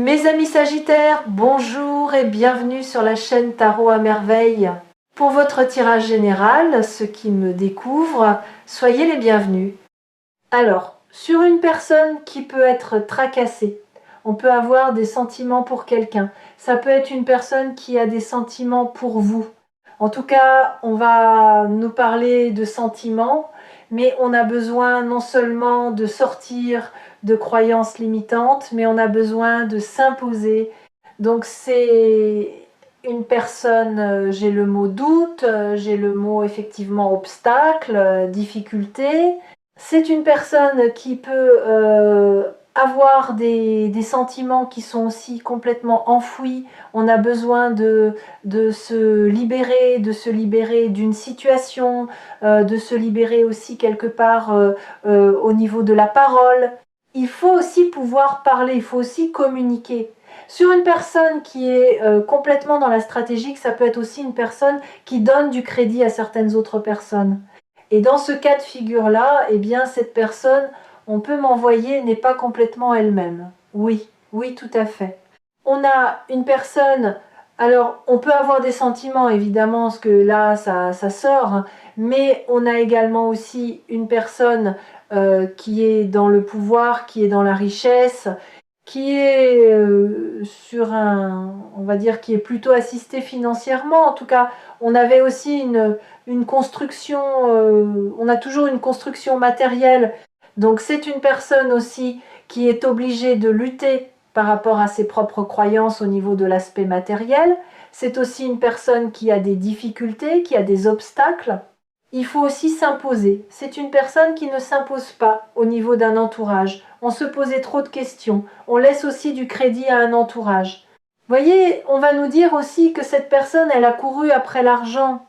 Mes amis Sagittaires, bonjour et bienvenue sur la chaîne Tarot à Merveille. Pour votre tirage général, ceux qui me découvrent, soyez les bienvenus. Alors, sur une personne qui peut être tracassée, on peut avoir des sentiments pour quelqu'un. Ça peut être une personne qui a des sentiments pour vous. En tout cas, on va nous parler de sentiments, mais on a besoin non seulement de sortir de croyances limitantes, mais on a besoin de s'imposer. Donc c'est une personne, j'ai le mot doute, j'ai le mot effectivement obstacle, difficulté. C'est une personne qui peut avoir des sentiments qui sont aussi complètement enfouis. On a besoin de se libérer d'une situation, de se libérer aussi quelque part au niveau de la parole. Il faut aussi pouvoir parler, il faut aussi communiquer. Sur une personne qui est complètement dans la stratégique, ça peut être aussi une personne qui donne du crédit à certaines autres personnes. Et dans ce cas de figure-là, eh bien, cette personne, on peut m'envoyer, n'est pas complètement elle-même. Oui, oui, tout à fait. On a une personne, alors on peut avoir des sentiments évidemment, parce que là ça sort, hein, mais on a également aussi une personne qui est dans le pouvoir, qui est dans la richesse, qui est sur on va dire, qui est plutôt assisté financièrement. En tout cas, on avait aussi une construction, on a toujours une construction matérielle. Donc c'est une personne aussi qui est obligée de lutter par rapport à ses propres croyances au niveau de l'aspect matériel. C'est aussi une personne qui a des difficultés, qui a des obstacles. Il faut aussi s'imposer. C'est une personne qui ne s'impose pas au niveau d'un entourage. On se posait trop de questions. On laisse aussi du crédit à un entourage. Vous voyez, on va nous dire aussi que cette personne, elle a couru après l'argent.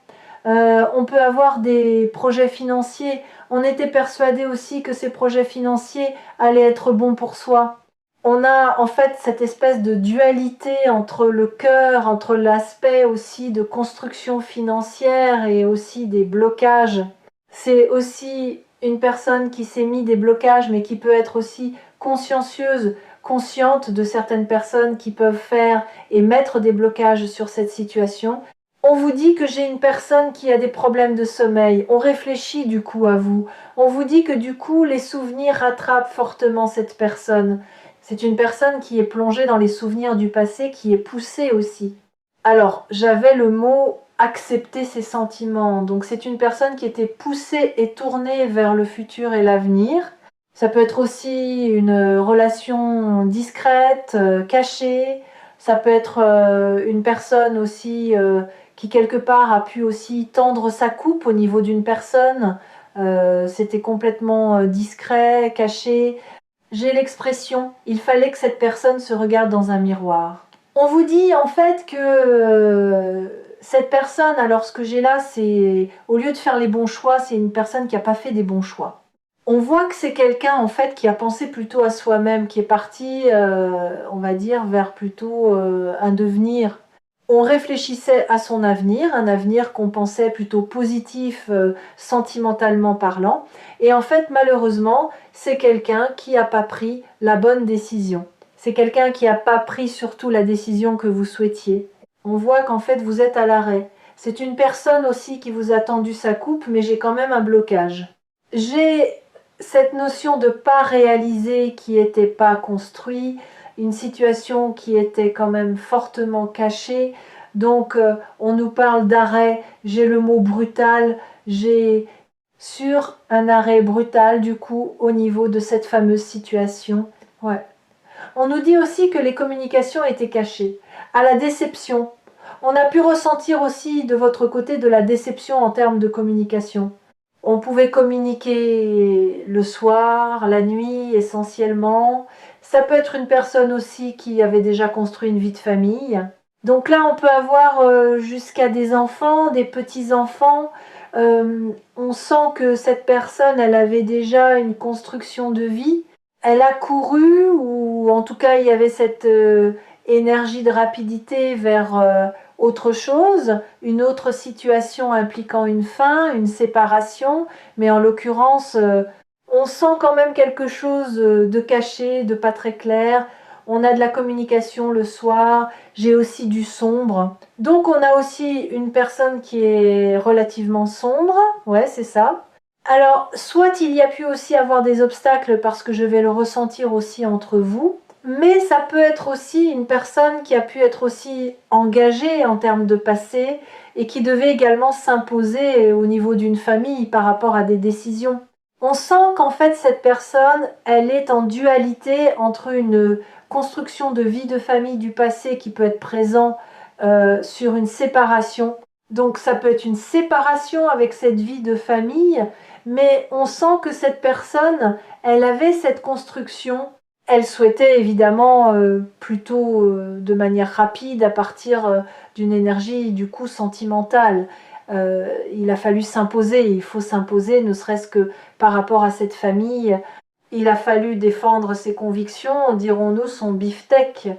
On peut avoir des projets financiers. On était persuadé aussi que ces projets financiers allaient être bons pour soi. On a en fait cette espèce de dualité entre le cœur, entre l'aspect aussi de construction financière et aussi des blocages. C'est aussi une personne qui s'est mis des blocages, mais qui peut être aussi consciencieuse, consciente de certaines personnes qui peuvent faire et mettre des blocages sur cette situation. On vous dit que j'ai une personne qui a des problèmes de sommeil. On réfléchit du coup à vous. On vous dit que du coup, les souvenirs rattrapent fortement cette personne. C'est une personne qui est plongée dans les souvenirs du passé, qui est poussée aussi. Alors, j'avais le mot accepter ses sentiments. Donc, c'est une personne qui était poussée et tournée vers le futur et l'avenir. Ça peut être aussi une relation discrète, cachée. Ça peut être une personne aussi qui quelque part a pu aussi tendre sa coupe au niveau d'une personne. C'était complètement discret, caché. J'ai l'expression, il fallait que cette personne se regarde dans un miroir. On vous dit en fait que cette personne, alors ce que j'ai là, c'est au lieu de faire les bons choix, c'est une personne qui n'a pas fait des bons choix. On voit que c'est quelqu'un en fait qui a pensé plutôt à soi-même, qui est parti, on va dire, vers plutôt un devenir. On réfléchissait à son avenir, un avenir qu'on pensait plutôt positif, sentimentalement parlant. Et en fait, malheureusement, c'est quelqu'un qui n'a pas pris la bonne décision. C'est quelqu'un qui n'a pas pris surtout la décision que vous souhaitiez. On voit qu'en fait, vous êtes à l'arrêt. C'est une personne aussi qui vous a tendu sa coupe, mais j'ai quand même un blocage. J'ai cette notion de pas réaliser qui n'était pas construit, une situation qui était quand même fortement cachée. Donc on nous parle d'arrêt, j'ai le mot brutal, j'ai sur un arrêt brutal du coup au niveau de cette fameuse situation. Ouais. On nous dit aussi que les communications étaient cachées. À la déception. On a pu ressentir aussi de votre côté de la déception en termes de communication. On pouvait communiquer le soir, la nuit essentiellement. Ça peut être une personne aussi qui avait déjà construit une vie de famille. Donc là, on peut avoir jusqu'à des enfants, des petits-enfants. On sent que cette personne, elle avait déjà une construction de vie. Elle a couru, ou en tout cas, il y avait cette énergie de rapidité vers autre chose, une autre situation impliquant une fin, une séparation, mais en l'occurrence, on sent quand même quelque chose de caché, de pas très clair. On a de la communication le soir, j'ai aussi du sombre. Donc on a aussi une personne qui est relativement sombre, ouais c'est ça. Alors soit il y a pu aussi avoir des obstacles parce que je vais le ressentir aussi entre vous, mais ça peut être aussi une personne qui a pu être aussi engagée en termes de passé et qui devait également s'imposer au niveau d'une famille par rapport à des décisions. On sent qu'en fait cette personne, elle est en dualité entre une construction de vie de famille du passé qui peut être présent sur une séparation. Donc ça peut être une séparation avec cette vie de famille, mais on sent que cette personne, elle avait cette construction. Elle souhaitait évidemment plutôt de manière rapide à partir d'une énergie du coup sentimentale. Il a fallu s'imposer, il faut s'imposer, ne serait-ce que par rapport à cette famille. Il a fallu défendre ses convictions, dirons-nous, son beefsteak.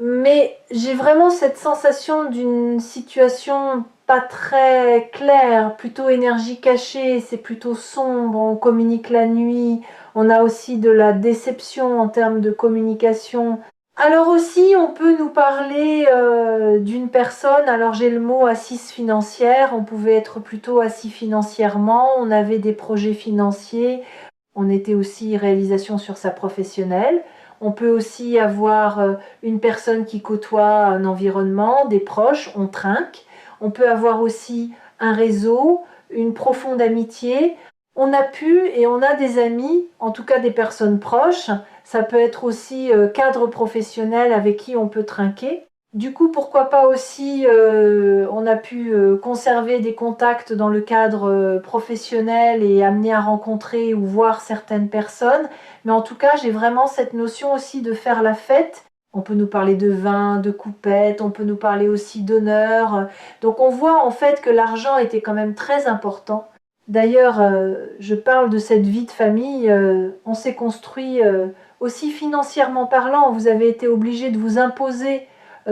Mais j'ai vraiment cette sensation d'une situation pas très claire, plutôt énergie cachée, c'est plutôt sombre, on communique la nuit, on a aussi de la déception en termes de communication. Alors aussi, on peut nous parler d'une personne, alors j'ai le mot assise financière, on pouvait être plutôt assis financièrement, on avait des projets financiers, on était aussi réalisation sur sa professionnelle. On peut aussi avoir une personne qui côtoie un environnement, des proches, on trinque. On peut avoir aussi un réseau, une profonde amitié. On a pu et on a des amis, en tout cas des personnes proches. Ça peut être aussi cadre professionnel avec qui on peut trinquer. Du coup, pourquoi pas aussi, on a pu conserver des contacts dans le cadre professionnel et amener à rencontrer ou voir certaines personnes. Mais en tout cas, j'ai vraiment cette notion aussi de faire la fête. On peut nous parler de vin, de coupettes, on peut nous parler aussi d'honneur. Donc on voit en fait que l'argent était quand même très important. D'ailleurs, je parle de cette vie de famille. On s'est construit aussi financièrement parlant. Vous avez été obligé de vous imposer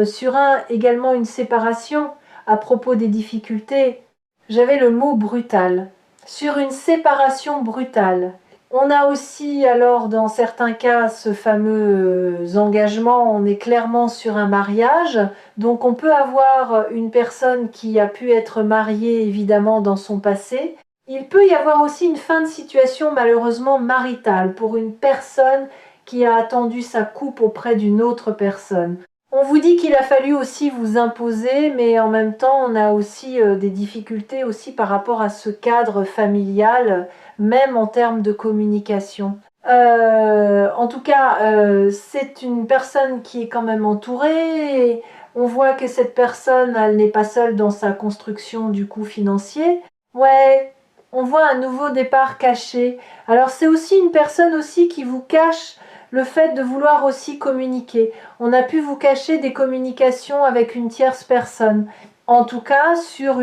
sur également une séparation à propos des difficultés. J'avais le mot brutal. Sur une séparation brutale. On a aussi alors dans certains cas ce fameux engagement, on est clairement sur un mariage, donc on peut avoir une personne qui a pu être mariée évidemment dans son passé. Il peut y avoir aussi une fin de situation malheureusement maritale pour une personne qui a attendu sa coupe auprès d'une autre personne. On vous dit qu'il a fallu aussi vous imposer, mais en même temps, on a aussi des difficultés aussi par rapport à ce cadre familial, même en termes de communication. En tout cas, c'est une personne qui est quand même entourée. Et on voit que cette personne, elle n'est pas seule dans sa construction du coup financier. Ouais, on voit un nouveau départ caché. Alors c'est aussi une personne aussi qui vous cache le fait de vouloir aussi communiquer. On a pu vous cacher des communications avec une tierce personne. En tout cas, sur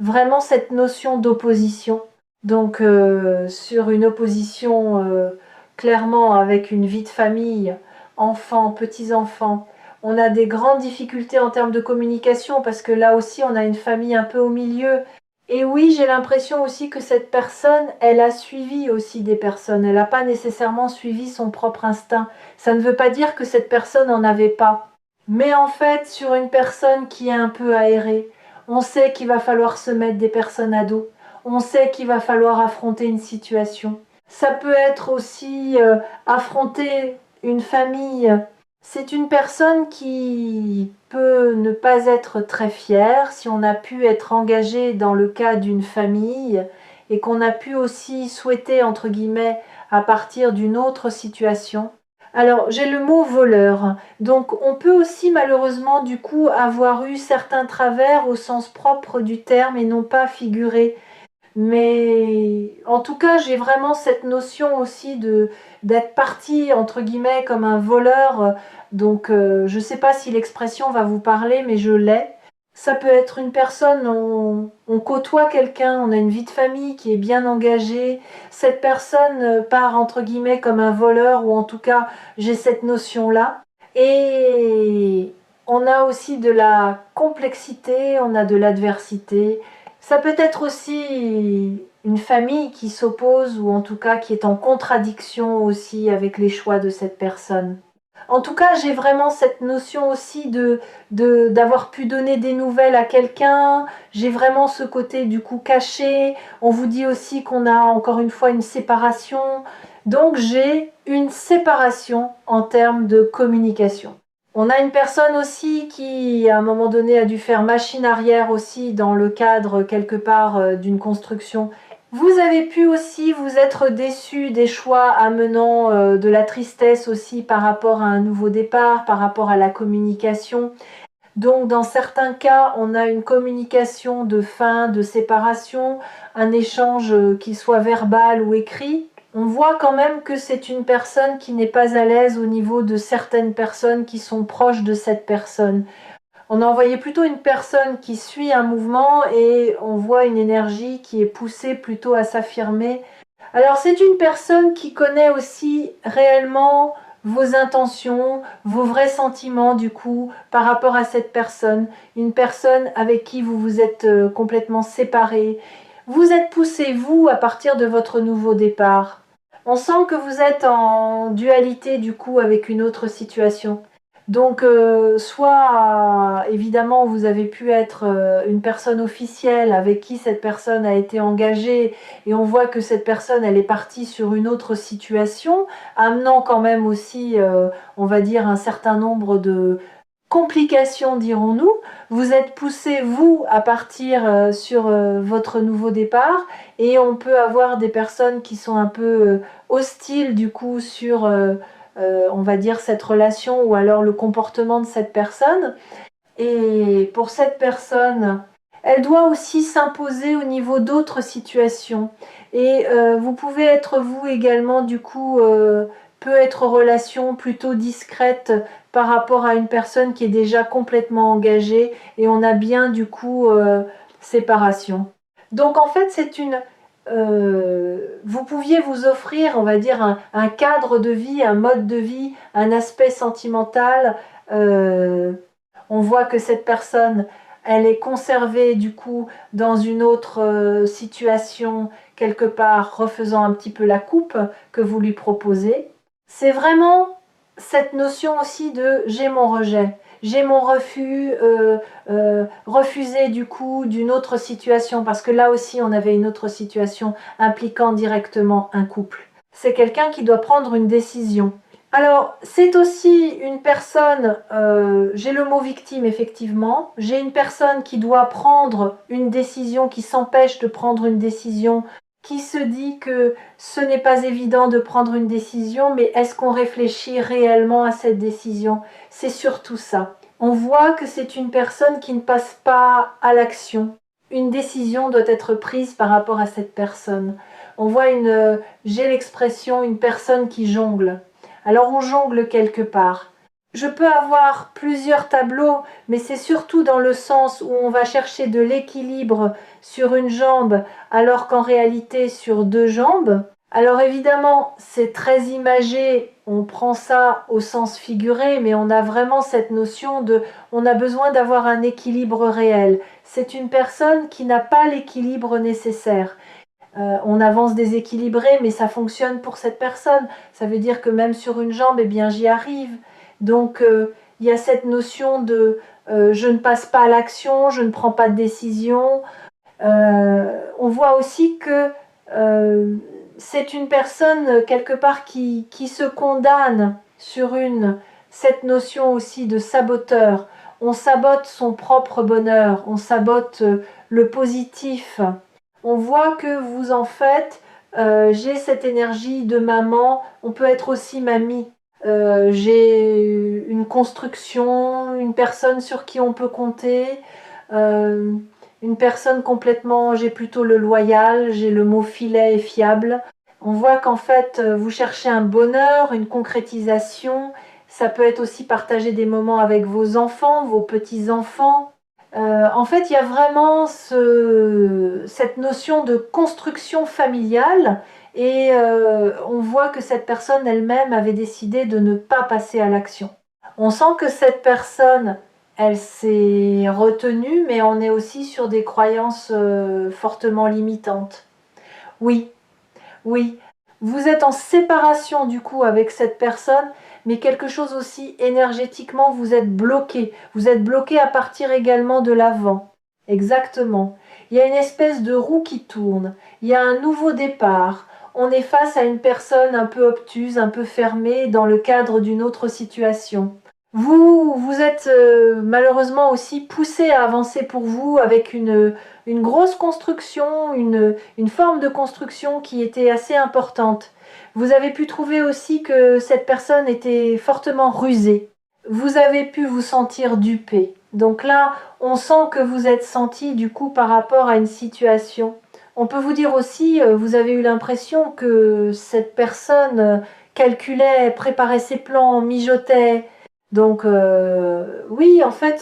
vraiment cette notion d'opposition. Donc, sur une opposition clairement avec une vie de famille, enfants, petits-enfants. On a des grandes difficultés en termes de communication parce que là aussi, on a une famille un peu au milieu. Et oui, j'ai l'impression aussi que cette personne, elle a suivi aussi des personnes. Elle n'a pas nécessairement suivi son propre instinct. Ça ne veut pas dire que cette personne n'en avait pas. Mais en fait, sur une personne qui est un peu aérée, on sait qu'il va falloir se mettre des personnes à dos. On sait qu'il va falloir affronter une situation. Ça peut être aussi affronter une famille. C'est une personne qui peut ne pas être très fière si on a pu être engagé dans le cas d'une famille et qu'on a pu aussi souhaiter, entre guillemets, à partir d'une autre situation. Alors, j'ai le mot voleur. Donc, on peut aussi malheureusement, du coup, avoir eu certains travers au sens propre du terme et non pas figuré. Mais en tout cas, j'ai vraiment cette notion aussi d'être parti, entre guillemets, comme un voleur. Donc, je ne sais pas si l'expression va vous parler, mais je l'ai. Ça peut être une personne, on côtoie quelqu'un, on a une vie de famille qui est bien engagée. Cette personne part, entre guillemets, comme un voleur, ou en tout cas, j'ai cette notion-là. Et on a aussi de la complexité, on a de l'adversité. Ça peut être aussi une famille qui s'oppose ou en tout cas qui est en contradiction aussi avec les choix de cette personne. En tout cas, j'ai vraiment cette notion aussi d'avoir pu donner des nouvelles à quelqu'un. J'ai vraiment ce côté du coup caché. On vous dit aussi qu'on a encore une fois une séparation. Donc j'ai une séparation en termes de communication. On a une personne aussi qui, à un moment donné, a dû faire machine arrière aussi dans le cadre quelque part d'une construction. Vous avez pu aussi vous être déçu des choix amenant de la tristesse aussi par rapport à un nouveau départ, par rapport à la communication. Donc dans certains cas, on a une communication de fin, de séparation, un échange qui soit verbal ou écrit. On voit quand même que c'est une personne qui n'est pas à l'aise au niveau de certaines personnes qui sont proches de cette personne. On a envoyé plutôt une personne qui suit un mouvement et on voit une énergie qui est poussée plutôt à s'affirmer. Alors c'est une personne qui connaît aussi réellement vos intentions, vos vrais sentiments du coup par rapport à cette personne. Une personne avec qui vous vous êtes complètement séparés. Vous êtes poussé, vous, à partir de votre nouveau départ. On sent que vous êtes en dualité du coup avec une autre situation. Donc, soit évidemment vous avez pu être une personne officielle avec qui cette personne a été engagée et on voit que cette personne elle est partie sur une autre situation, amenant quand même aussi, on va dire, un certain nombre de complications, dirons-nous. Vous êtes poussé, vous, à partir sur votre nouveau départ et on peut avoir des personnes qui sont un peu hostiles du coup sur on va dire cette relation ou alors le comportement de cette personne. Et pour cette personne, elle doit aussi s'imposer au niveau d'autres situations. Et vous pouvez être vous également, du coup, peut être relation plutôt discrète par rapport à une personne qui est déjà complètement engagée et on a bien du coup séparation. Donc en fait c'est une vous pouviez vous offrir, on va dire, un cadre de vie, un mode de vie, un aspect sentimental. Euh, on voit que cette personne, elle est conservée du coup dans une autre situation, quelque part, refaisant un petit peu la coupe que vous lui proposez. C'est vraiment cette notion aussi de j'ai mon rejet. J'ai mon refus, refusé du coup d'une autre situation, parce que là aussi on avait une autre situation impliquant directement un couple. C'est quelqu'un qui doit prendre une décision. Alors, c'est aussi une personne, j'ai le mot victime effectivement, j'ai une personne qui doit prendre une décision, qui s'empêche de prendre une décision, qui se dit que ce n'est pas évident de prendre une décision, mais est-ce qu'on réfléchit réellement à cette décision? C'est surtout ça. On voit que c'est une personne qui ne passe pas à l'action. Une décision doit être prise par rapport à cette personne. On voit j'ai l'expression, une personne qui jongle. Alors on jongle quelque part. Je peux avoir plusieurs tableaux, mais c'est surtout dans le sens où on va chercher de l'équilibre sur une jambe, alors qu'en réalité sur deux jambes. Alors évidemment, c'est très imagé, on prend ça au sens figuré, mais on a vraiment cette notion de, on a besoin d'avoir un équilibre réel. C'est une personne qui n'a pas l'équilibre nécessaire. On avance déséquilibré, mais ça fonctionne pour cette personne. Ça veut dire que même sur une jambe, eh bien, j'y arrive. Donc, il y a cette notion de je ne passe pas à l'action, je ne prends pas de décision. On voit aussi que c'est une personne, quelque part, qui se condamne sur cette notion aussi de saboteur. On sabote son propre bonheur, on sabote le positif. On voit que vous en faites, j'ai cette énergie de maman, on peut être aussi mamie. J'ai une construction, une personne sur qui on peut compter, euh, une personne complètement, j'ai plutôt le loyal, j'ai le mot filet et fiable. On voit qu'en fait, vous cherchez un bonheur, une concrétisation. Ça peut être aussi partager des moments avec vos enfants, vos petits-enfants. En fait, il y a vraiment cette notion de construction familiale et on voit que cette personne elle-même avait décidé de ne pas passer à l'action. On sent que cette personne, elle s'est retenue, mais on est aussi sur des croyances fortement limitantes. Oui, oui, vous êtes en séparation du coup avec cette personne, mais quelque chose aussi énergétiquement, vous êtes bloqué. Vous êtes bloqué à partir également de l'avant. Exactement. Il y a une espèce de roue qui tourne. Il y a un nouveau départ. On est face à une personne un peu obtuse, un peu fermée dans le cadre d'une autre situation. Vous êtes malheureusement aussi poussé à avancer pour vous avec une grosse construction, une forme de construction qui était assez importante. Vous avez pu trouver aussi que cette personne était fortement rusée. Vous avez pu vous sentir dupé. Donc là, on sent que vous êtes senti du coup par rapport à une situation. On peut vous dire aussi, vous avez eu l'impression que cette personne calculait, préparait ses plans, mijotait. Donc oui, en fait,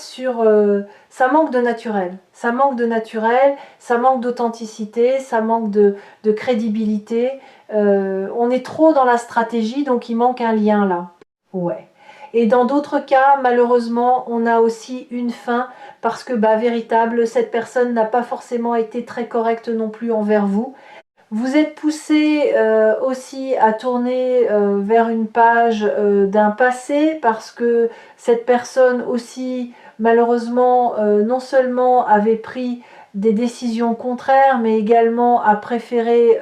ça manque de naturel. Ça manque de naturel, ça manque d'authenticité, ça manque de crédibilité. On est trop dans la stratégie, donc il manque un lien là. Ouais. Et dans d'autres cas, malheureusement, on a aussi une fin parce que, véritable, cette personne n'a pas forcément été très correcte non plus envers vous. Vous êtes poussé aussi à tourner vers une page d'un passé parce que cette personne aussi, malheureusement, non seulement avait pris des décisions contraires, mais également a préféré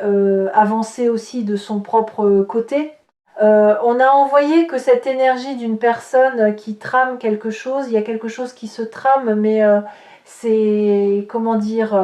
avancer aussi de son propre côté. On a envoyé que cette énergie d'une personne qui trame quelque chose, il y a quelque chose qui se trame, mais c'est, comment dire,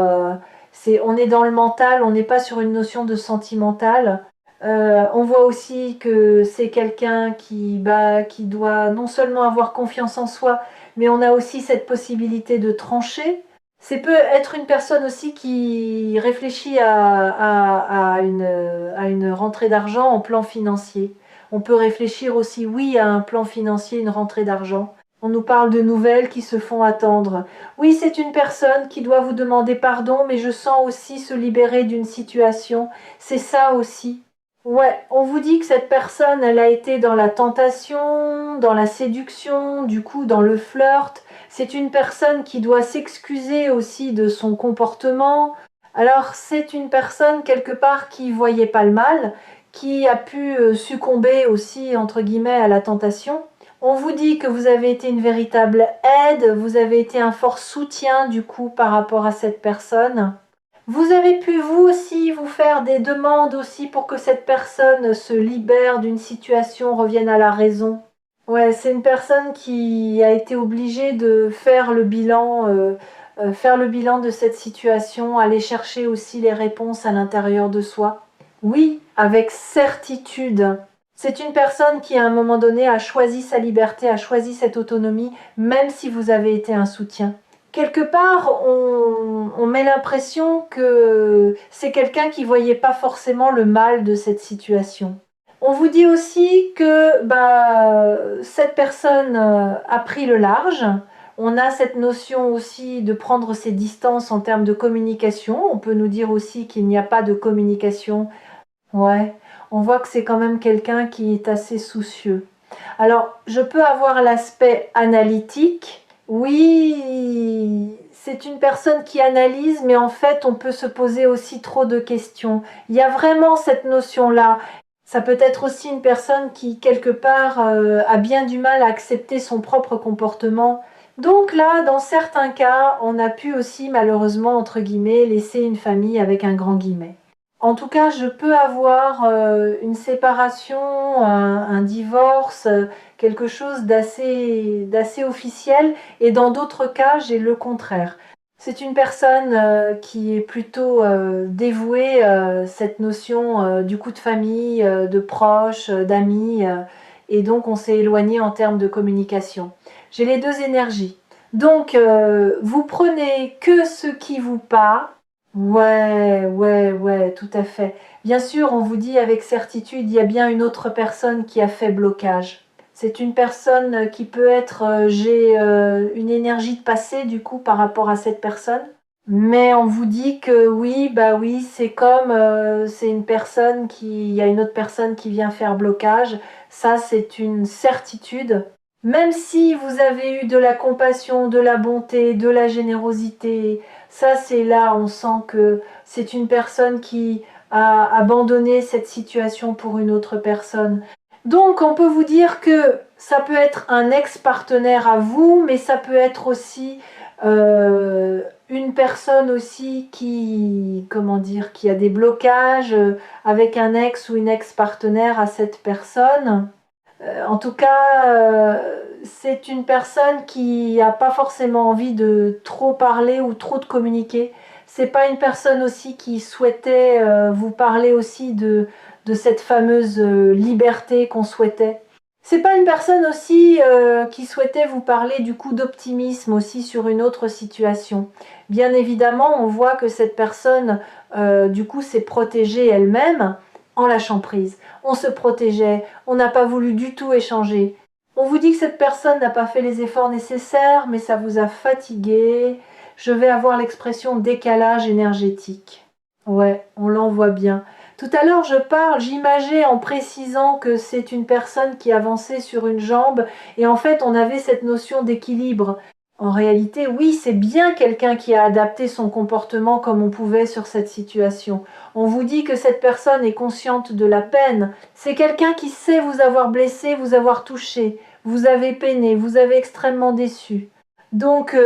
on est dans le mental, on n'est pas sur une notion de sentimental. On voit aussi que c'est quelqu'un qui doit non seulement avoir confiance en soi, mais on a aussi cette possibilité de trancher. C'est peut être une personne aussi qui réfléchit à une rentrée d'argent en plan financier. On peut réfléchir aussi, oui, à un plan financier, une rentrée d'argent. On nous parle de nouvelles qui se font attendre. Oui, c'est une personne qui doit vous demander pardon, mais je sens aussi se libérer d'une situation. C'est ça aussi. Ouais, on vous dit que cette personne, elle a été dans la tentation, dans la séduction, du coup dans le flirt. C'est une personne qui doit s'excuser aussi de son comportement. Alors c'est une personne quelque part qui voyait pas le mal, qui a pu succomber aussi entre guillemets à la tentation. On vous dit que vous avez été une véritable aide, vous avez été un fort soutien du coup par rapport à cette personne. Vous avez pu vous aussi vous faire des demandes aussi pour que cette personne se libère d'une situation, revienne à la raison. Ouais, c'est une personne qui a été obligée de faire le bilan de cette situation, aller chercher aussi les réponses à l'intérieur de soi. Oui, avec certitude. C'est une personne qui, à un moment donné, a choisi sa liberté, a choisi cette autonomie, même si vous avez été un soutien. Quelque part, on met l'impression que c'est quelqu'un qui voyait pas forcément le mal de cette situation. On vous dit aussi que cette personne a pris le large. On a cette notion aussi de prendre ses distances en termes de communication. On peut nous dire aussi qu'il n'y a pas de communication. Ouais, on voit que c'est quand même quelqu'un qui est assez soucieux. Alors, je peux avoir l'aspect analytique. Oui, c'est une personne qui analyse, mais en fait, on peut se poser aussi trop de questions. Il y a vraiment cette notion-là. Ça peut être aussi une personne qui, quelque part, a bien du mal à accepter son propre comportement. Donc là, dans certains cas, on a pu aussi, malheureusement, entre guillemets, laisser une famille avec un grand guillemet. En tout cas, je peux avoir une séparation, un divorce, quelque chose d'assez officiel, et dans d'autres cas, j'ai le contraire. C'est une personne qui est plutôt dévouée, cette notion du coup de famille, de proches, d'amis, et donc on s'est éloigné en termes de communication. J'ai les deux énergies. Donc, vous prenez que ce qui vous parle. Ouais, ouais, ouais, tout à fait. Bien sûr, on vous dit avec certitude, il y a bien une autre personne qui a fait blocage. C'est une personne qui peut être, j'ai une énergie de passé du coup par rapport à cette personne. Mais on vous dit que oui, bah oui, c'est comme c'est une personne il y a une autre personne qui vient faire blocage. Ça, c'est une certitude. Même si vous avez eu de la compassion, de la bonté, de la générosité, ça c'est là, on sent que c'est une personne qui a abandonné cette situation pour une autre personne. Donc on peut vous dire que ça peut être un ex-partenaire à vous, mais ça peut être aussi une personne aussi qui, comment dire, qui a des blocages avec un ex ou une ex-partenaire à cette personne. En tout cas, c'est une personne qui n'a pas forcément envie de trop parler ou trop de communiquer. C'est pas une personne aussi qui souhaitait vous parler aussi de cette fameuse liberté qu'on souhaitait. C'est pas une personne aussi qui souhaitait vous parler du coup d'optimisme aussi sur une autre situation. Bien évidemment, on voit que cette personne du coup s'est protégée elle-même en lâchant prise. On se protégeait, on n'a pas voulu du tout échanger. On vous dit que cette personne n'a pas fait les efforts nécessaires, mais ça vous a fatigué. Je vais avoir l'expression décalage énergétique. Ouais, on l'envoie bien. Tout à l'heure, j'imageais en précisant que c'est une personne qui avançait sur une jambe et en fait, on avait cette notion d'équilibre. En réalité, oui, c'est bien quelqu'un qui a adapté son comportement comme on pouvait sur cette situation. On vous dit que cette personne est consciente de la peine. C'est quelqu'un qui sait vous avoir blessé, vous avoir touché, vous avez peiné, vous avez extrêmement déçu. Donc,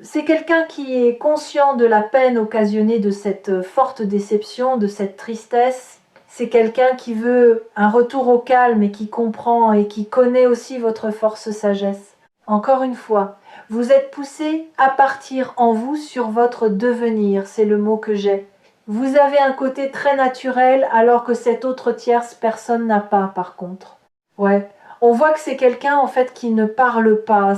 c'est quelqu'un qui est conscient de la peine occasionnée de cette forte déception, de cette tristesse. C'est quelqu'un qui veut un retour au calme et qui comprend et qui connaît aussi votre force sagesse. Encore une fois, vous êtes poussé à partir en vous sur votre devenir, c'est le mot que j'ai. Vous avez un côté très naturel alors que cette autre tierce personne n'a pas par contre. Ouais, on voit que c'est quelqu'un en fait qui ne parle pas,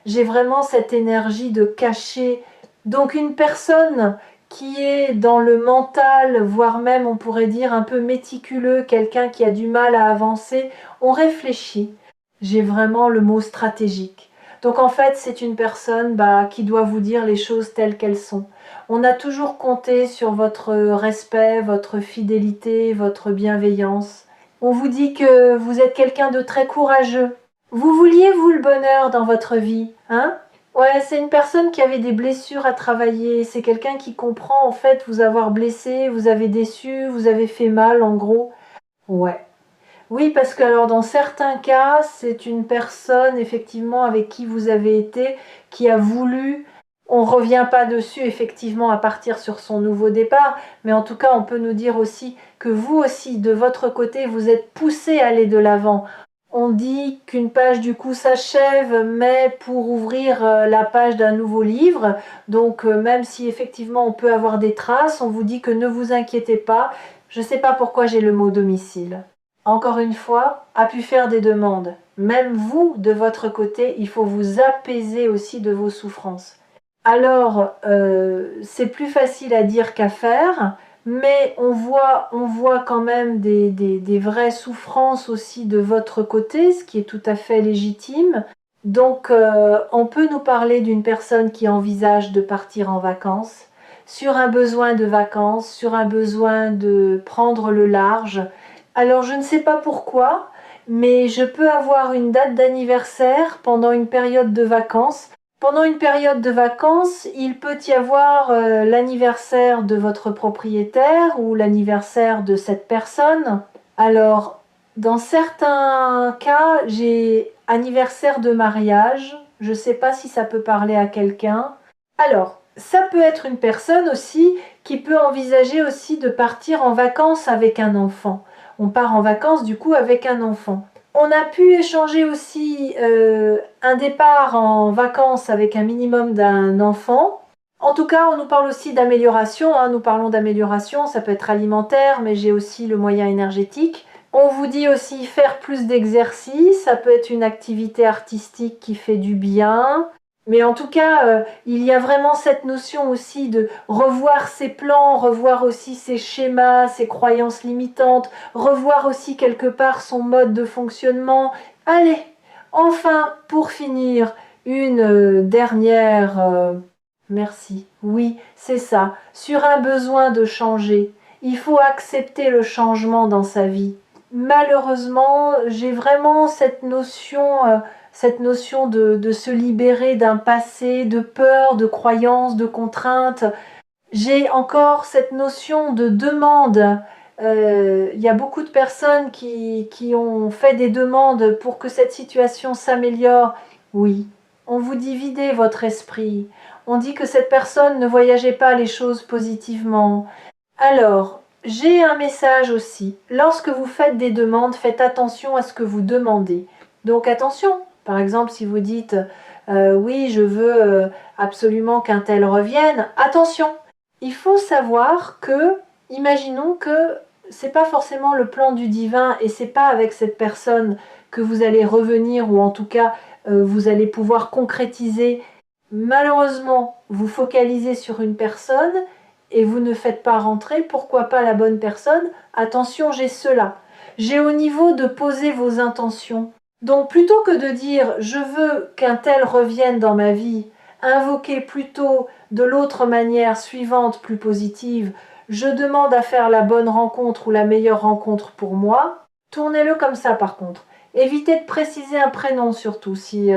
j'ai vraiment cette énergie de cacher. Donc une personne qui est dans le mental, voire même on pourrait dire un peu méticuleux, quelqu'un qui a du mal à avancer, on réfléchit. J'ai vraiment le mot stratégique. Donc en fait c'est une personne qui doit vous dire les choses telles qu'elles sont. On a toujours compté sur votre respect, votre fidélité, votre bienveillance. On vous dit que vous êtes quelqu'un de très courageux. Vous vouliez, vous, le bonheur dans votre vie, hein? Ouais, c'est une personne qui avait des blessures à travailler. C'est quelqu'un qui comprend, en fait, vous avoir blessé, vous avez déçu, vous avez fait mal, en gros. Ouais. Oui, parce que alors dans certains cas, c'est une personne effectivement avec qui vous avez été, qui a voulu. On ne revient pas dessus effectivement à partir sur son nouveau départ, mais en tout cas, on peut nous dire aussi que vous aussi, de votre côté, vous êtes poussé à aller de l'avant. On dit qu'une page du coup s'achève, mais pour ouvrir la page d'un nouveau livre. Donc même si effectivement on peut avoir des traces, on vous dit que ne vous inquiétez pas. Je ne sais pas pourquoi j'ai le mot domicile. Encore une fois, a pu faire des demandes. Même vous, de votre côté, il faut vous apaiser aussi de vos souffrances. Alors, c'est plus facile à dire qu'à faire, mais on voit quand même des vraies souffrances aussi de votre côté, ce qui est tout à fait légitime. Donc, on peut nous parler d'une personne qui envisage de partir en vacances, sur un besoin de vacances, sur un besoin de prendre le large. Alors, je ne sais pas pourquoi, mais je peux avoir une date d'anniversaire pendant une période de vacances. Pendant une période de vacances, il peut y avoir l'anniversaire de votre propriétaire ou l'anniversaire de cette personne. Alors, dans certains cas, j'ai anniversaire de mariage. Je ne sais pas si ça peut parler à quelqu'un. Alors, ça peut être une personne aussi qui peut envisager aussi de partir en vacances avec un enfant. On part en vacances du coup avec un enfant. On a pu échanger aussi un départ en vacances avec un minimum d'un enfant. En tout cas, on nous parle aussi d'amélioration. Nous parlons d'amélioration, ça peut être alimentaire, mais j'ai aussi le moyen énergétique. On vous dit aussi faire plus d'exercice, ça peut être une activité artistique qui fait du bien. Mais en tout cas, il y a vraiment cette notion aussi de revoir ses plans, revoir aussi ses schémas, ses croyances limitantes, revoir aussi quelque part son mode de fonctionnement. Allez, enfin, pour finir, une dernière... merci. Oui, c'est ça. Sur un besoin de changer. Il faut accepter le changement dans sa vie. Malheureusement, j'ai vraiment cette notion de se libérer d'un passé, de peur, de croyances, de contraintes. J'ai encore cette notion de demande. Il y a beaucoup de personnes qui ont fait des demandes pour que cette situation s'améliore. Oui, on vous dit videz votre esprit. On dit que cette personne ne voyageait pas les choses positivement. Alors, j'ai un message aussi. Lorsque vous faites des demandes, faites attention à ce que vous demandez. Donc attention, par exemple, si vous dites oui, je veux absolument qu'un tel revienne, attention. Il faut savoir que, imaginons que c'est pas forcément le plan du divin et c'est pas avec cette personne que vous allez revenir ou en tout cas vous allez pouvoir concrétiser. Malheureusement, vous focalisez sur une personne et vous ne faites pas rentrer, pourquoi pas la bonne personne? Attention, j'ai cela. J'ai au niveau de poser vos intentions. Donc plutôt que de dire je veux qu'un tel revienne dans ma vie, invoquez plutôt de l'autre manière suivante, plus positive, je demande à faire la bonne rencontre ou la meilleure rencontre pour moi. Tournez-le comme ça par contre. Évitez de préciser un prénom surtout si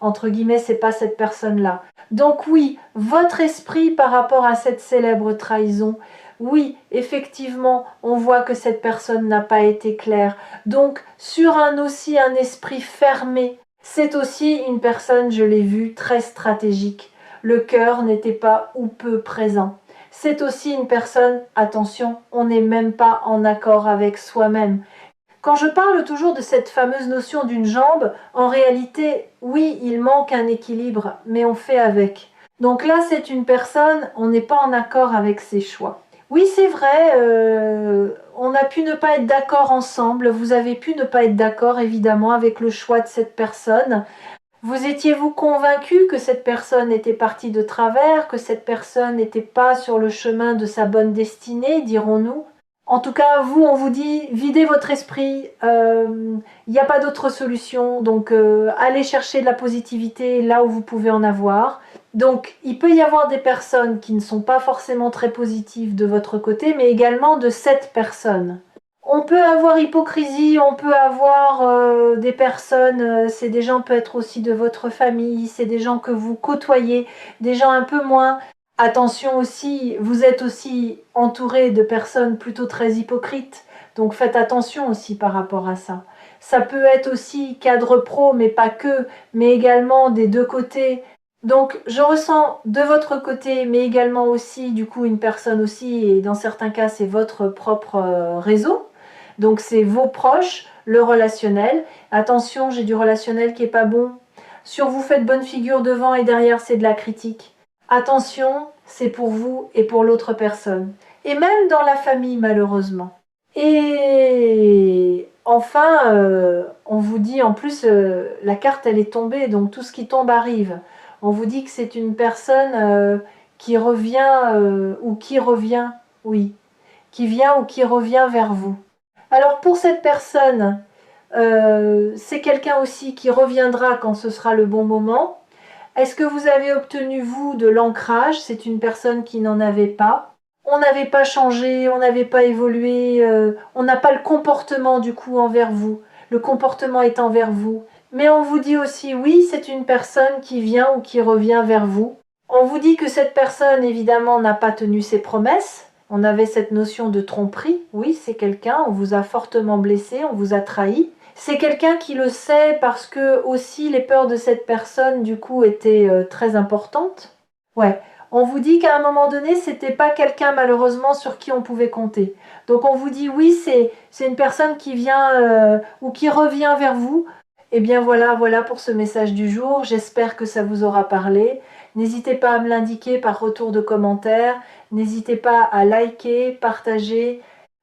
entre guillemets c'est pas cette personne-là. Donc oui, votre esprit par rapport à cette célèbre trahison, oui, effectivement, on voit que cette personne n'a pas été claire. Donc sur aussi un esprit fermé, c'est aussi une personne, je l'ai vu, très stratégique. Le cœur n'était pas ou peu présent. C'est aussi une personne, attention, on n'est même pas en accord avec soi-même. Quand je parle toujours de cette fameuse notion d'une jambe, en réalité, oui, il manque un équilibre, mais on fait avec. Donc là, c'est une personne, on n'est pas en accord avec ses choix. Oui, c'est vrai, on a pu ne pas être d'accord ensemble, vous avez pu ne pas être d'accord évidemment avec le choix de cette personne. Vous étiez-vous convaincu que cette personne était partie de travers, que cette personne n'était pas sur le chemin de sa bonne destinée, dirons-nous? En tout cas, vous, on vous dit, videz votre esprit, il n'y a pas d'autre solution, donc allez chercher de la positivité là où vous pouvez en avoir. Donc, il peut y avoir des personnes qui ne sont pas forcément très positives de votre côté, mais également de cette personne. On peut avoir hypocrisie, on peut avoir des personnes, c'est des gens peut-être aussi de votre famille, c'est des gens que vous côtoyez, des gens un peu moins. Attention aussi, vous êtes aussi entouré de personnes plutôt très hypocrites, donc faites attention aussi par rapport à ça. Ça peut être aussi cadre pro, mais pas que, mais également des deux côtés. Donc je ressens de votre côté, mais également aussi du coup une personne aussi, et dans certains cas c'est votre propre réseau. Donc c'est vos proches, le relationnel. Attention, j'ai du relationnel qui est pas bon. Sur vous faites bonne figure devant et derrière c'est de la critique. Attention, c'est pour vous et pour l'autre personne. Et même dans la famille malheureusement. Et enfin, on vous dit en plus, la carte elle est tombée, donc tout ce qui tombe arrive. On vous dit que c'est une personne qui revient ou qui revient, oui, qui vient ou qui revient vers vous. Alors pour cette personne, c'est quelqu'un aussi qui reviendra quand ce sera le bon moment. Est-ce que vous avez obtenu, vous, de l'ancrage? C'est une personne qui n'en avait pas. On n'avait pas changé, on n'avait pas évolué, on n'a pas le comportement du coup envers vous. Le comportement est envers vous. Mais on vous dit aussi, oui, c'est une personne qui vient ou qui revient vers vous. On vous dit que cette personne, évidemment, n'a pas tenu ses promesses. On avait cette notion de tromperie. Oui, c'est quelqu'un, on vous a fortement blessé, on vous a trahi. C'est quelqu'un qui le sait parce que aussi les peurs de cette personne du coup étaient très importantes. Ouais, on vous dit qu'à un moment donné, c'était pas quelqu'un malheureusement sur qui on pouvait compter. Donc on vous dit oui, c'est une personne qui vient ou qui revient vers vous. Eh bien voilà pour ce message du jour. J'espère que ça vous aura parlé. N'hésitez pas à me l'indiquer par retour de commentaire. N'hésitez pas à liker, partager.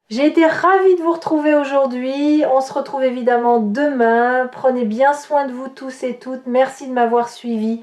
J'ai été ravie de vous retrouver aujourd'hui. On se retrouve évidemment demain. Prenez bien soin de vous tous et toutes. Merci de m'avoir suivi.